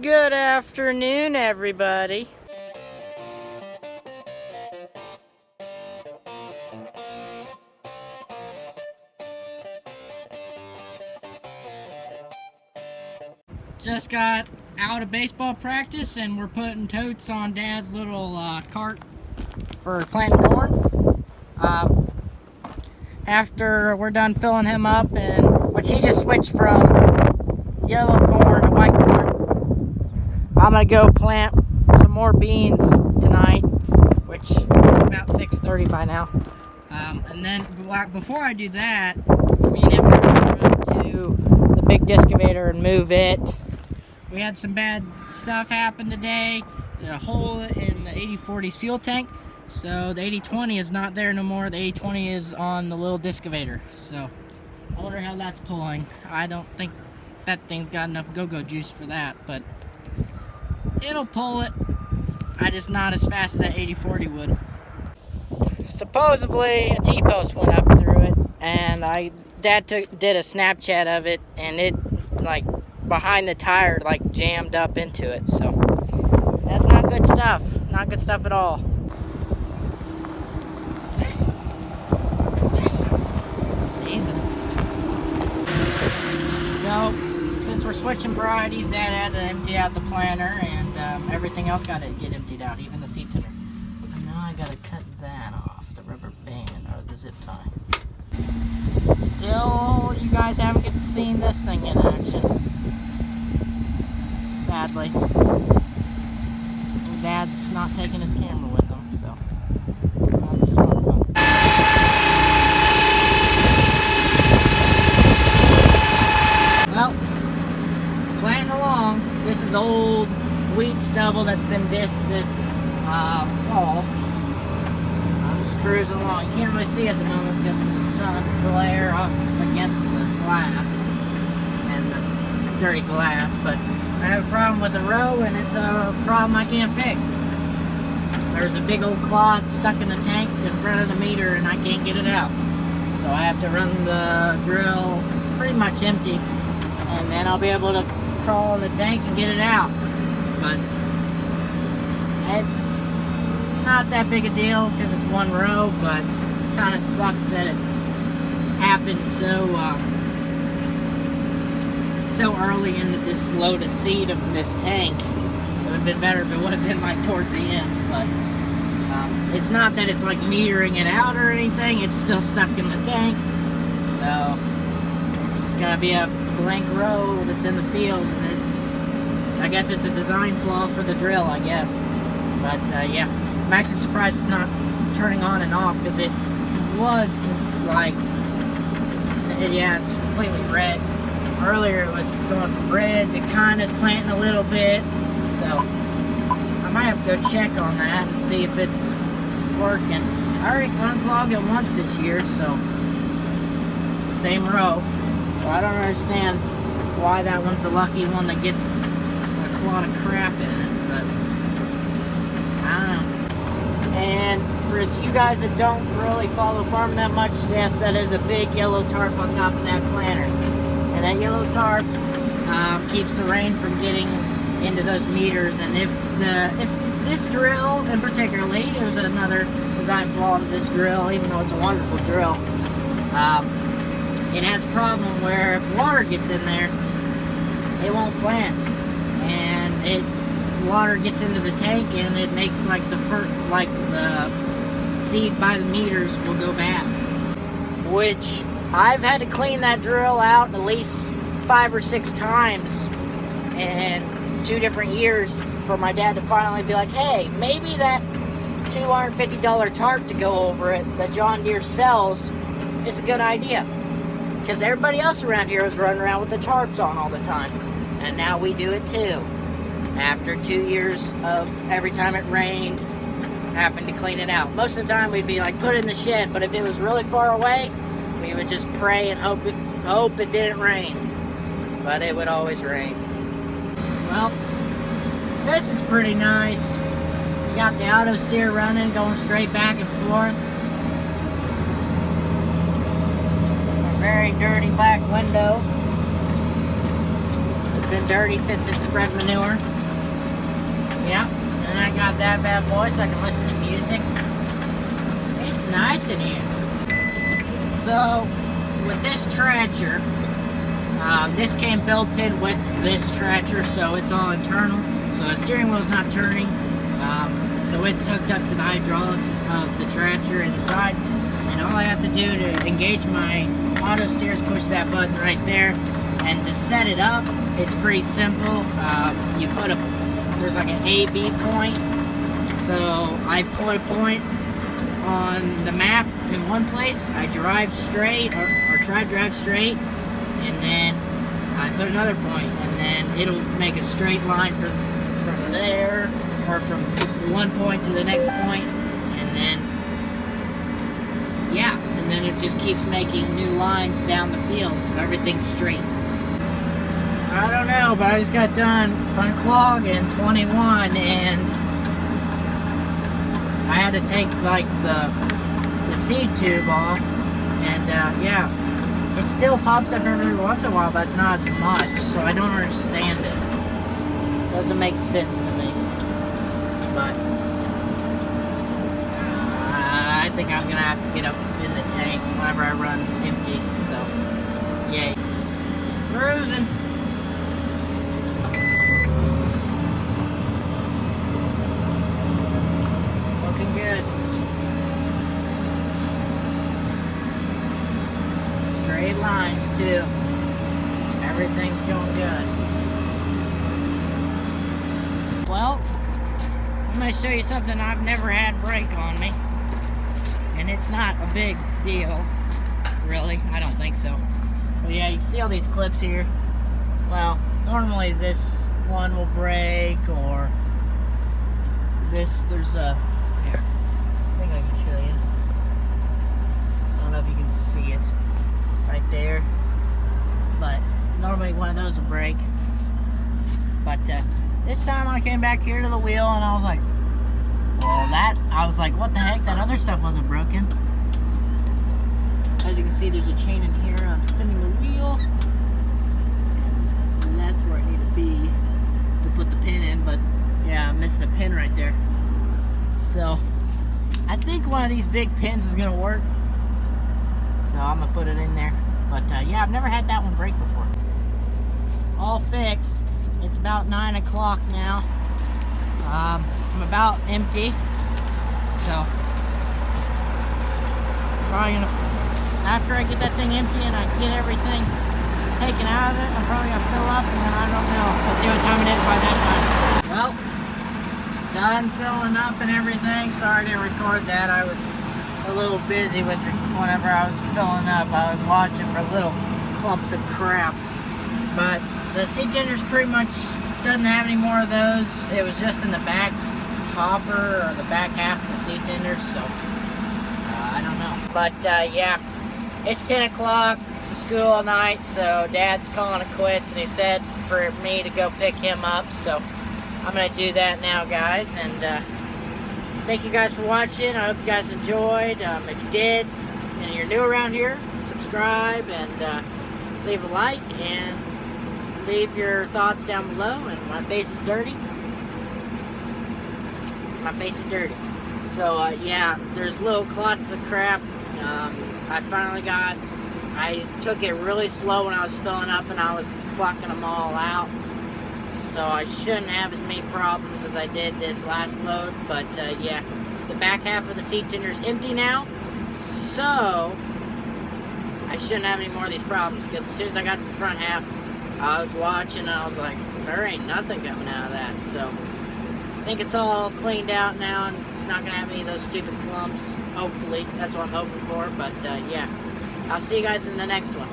Good afternoon, everybody. Just got out of baseball practice and we're putting totes on Dad's little cart for planting corn. After we're done filling him up, which he just switched from yellow corn to white corn, I'm gonna go plant some more beans tonight, which it's about 6:30 by now. And then before I do that, me and him are gonna run to the big discavator and move it. We had some bad stuff happen today. A hole in the 8040's fuel tank. So the 8020 is not there no more. The 8020 is on the little discavator. So I wonder how that's pulling. I don't think that thing's got enough go-go juice for that, but it'll pull it. I just not as fast as that 8040 would. Supposedly a T-post went up through it, and Dad did a Snapchat of it, and it like behind the tire like jammed up into it. So that's not good stuff. Not good stuff at all. So, since we're switching varieties, Dad had to empty out the planter, and everything else got to get emptied out, even the seed tiller. And now I got to cut that off, the rubber band, or the zip tie. Still, you guys haven't get to see this thing in action. Sadly. Dad's not taking his camera with him, so that's fun. Well, planting along. This is old wheat stubble that's been this fall. I'm just cruising along. You can't really see at the moment because of the sun glare up against the glass and the dirty glass, but I have a problem with the row, and it's a problem I can't fix. There's a big old clod stuck in the tank in front of the meter, and I can't get it out. So I have to run the drill pretty much empty, and then I'll be able to crawl in the tank and get it out. But it's not that big a deal because it's one row, but it kind of sucks that it's happened so early into this load of seed of this tank. It would have been better if it would have been like towards the end, but it's not that it's like metering it out or anything. It's still stuck in the tank, so it's just gotta be a blank row that's in the field, and I guess it's a design flaw for the drill, I guess. But yeah, I'm actually surprised it's not turning on and off, because it was like, yeah, it's completely red. Earlier it was going from red to kind of planting a little bit, so I might have to go check on that and see if it's working. I already unclogged it once this year, so same row. So I don't understand why that one's the lucky one that gets a clod of crap in it, but I don't know. And for you guys that don't really follow farming that much, yes, that is a big yellow tarp on top of that planter. And that yellow tarp keeps the rain from getting into those meters. And if this drill, in particularly, there's another design flaw to this drill, even though it's a wonderful drill, it has a problem where if water gets in there, it won't plant, and water gets into the tank, and it makes like the seed by the meters will go bad, which I've had to clean that drill out at least 5 or 6 times in 2 different years for my dad to finally be like, hey, maybe that $250 tarp to go over it that John Deere sells is a good idea. Because everybody else around here was running around with the tarps on all the time. And now we do it too. After 2 years of every time it rained, having to clean it out. Most of the time we'd be like, put it in the shed, but if it was really far away, we would just pray and hope it didn't rain. But it would always rain. Well, this is pretty nice. You got the auto steer running, going straight back and forth. A very dirty back window. It's been dirty since it spread manure. Yep, and I got that bad boy so I can listen to music. It's nice in here. So, with this Tractor, this came built in with this Tractor, so it's all internal. So the steering wheel's not turning. So it's hooked up to the hydraulics of the Tractor inside. And all I have to do to engage my auto steer is push that button right there. And to set it up, it's pretty simple. You put there's like an A-B point. So I put a point on the map in one place. I drive straight, or try to drive straight. And then I put another point. And then it'll make a straight line from there, or from one point to the next point. And then, yeah, and then it just keeps making new lines down the field, so everything's straight. I don't know, but I just got done unclogging 21, and I had to take like the seed tube off, and yeah, it still pops up every once in a while, but it's not as much, so I don't understand it. Doesn't make sense to me, but I think I'm gonna have to get up in the tank whenever I run empty, so yay. Cruising. Looking good. Straight lines too. Everything's going good. Well, I'm gonna show you something I've never had break on me. And it's not a big deal, really. I don't think so. But yeah, you can see all these clips here. Well, normally this one will break, or this, there's a, here, I think I can show you. I don't know if you can see it right there, but normally one of those will break. But this time I came back here to the wheel and I was like, well, I was like, what the heck? That other stuff wasn't broken. As you can see, there's a chain in here. I'm spinning the wheel, and that's where I need to be to put the pin in. But yeah, I'm missing a pin right there. So I think one of these big pins is gonna work. So I'm gonna put it in there. But yeah, I've never had that one break before. All fixed. It's about 9 o'clock now. I'm about empty, so probably gonna, after I get that thing empty and I get everything taken out of it, I'm probably gonna fill up, and then I don't know. We'll see what time it is by that time. Well, done filling up and everything. Sorry I didn't record that. I was a little busy with whenever I was filling up. I was watching for little clumps of crap, but the seat tender's pretty much doesn't have any more of those. It was just in the back hopper, or the back half of the seat tender, so I don't know. But yeah, it's 10 o'clock, it's a school night, so Dad's calling it quits, and he said for me to go pick him up, so I'm gonna do that now, guys. And thank you guys for watching. I hope you guys enjoyed. If you did and you're new around here, subscribe and leave a like, and leave your thoughts down below. And my face is dirty. My face is dirty. So yeah, there's little clots of crap. I took it really slow when I was filling up, and I was plucking them all out. So I shouldn't have as many problems as I did this last load. But yeah, the back half of the seat tender is empty now, so I shouldn't have any more of these problems, because as soon as I got to the front half, I was watching and I was like, there ain't nothing coming out of that. So I think it's all cleaned out now, and it's not going to have any of those stupid clumps. Hopefully. That's what I'm hoping for. But yeah, I'll see you guys in the next one.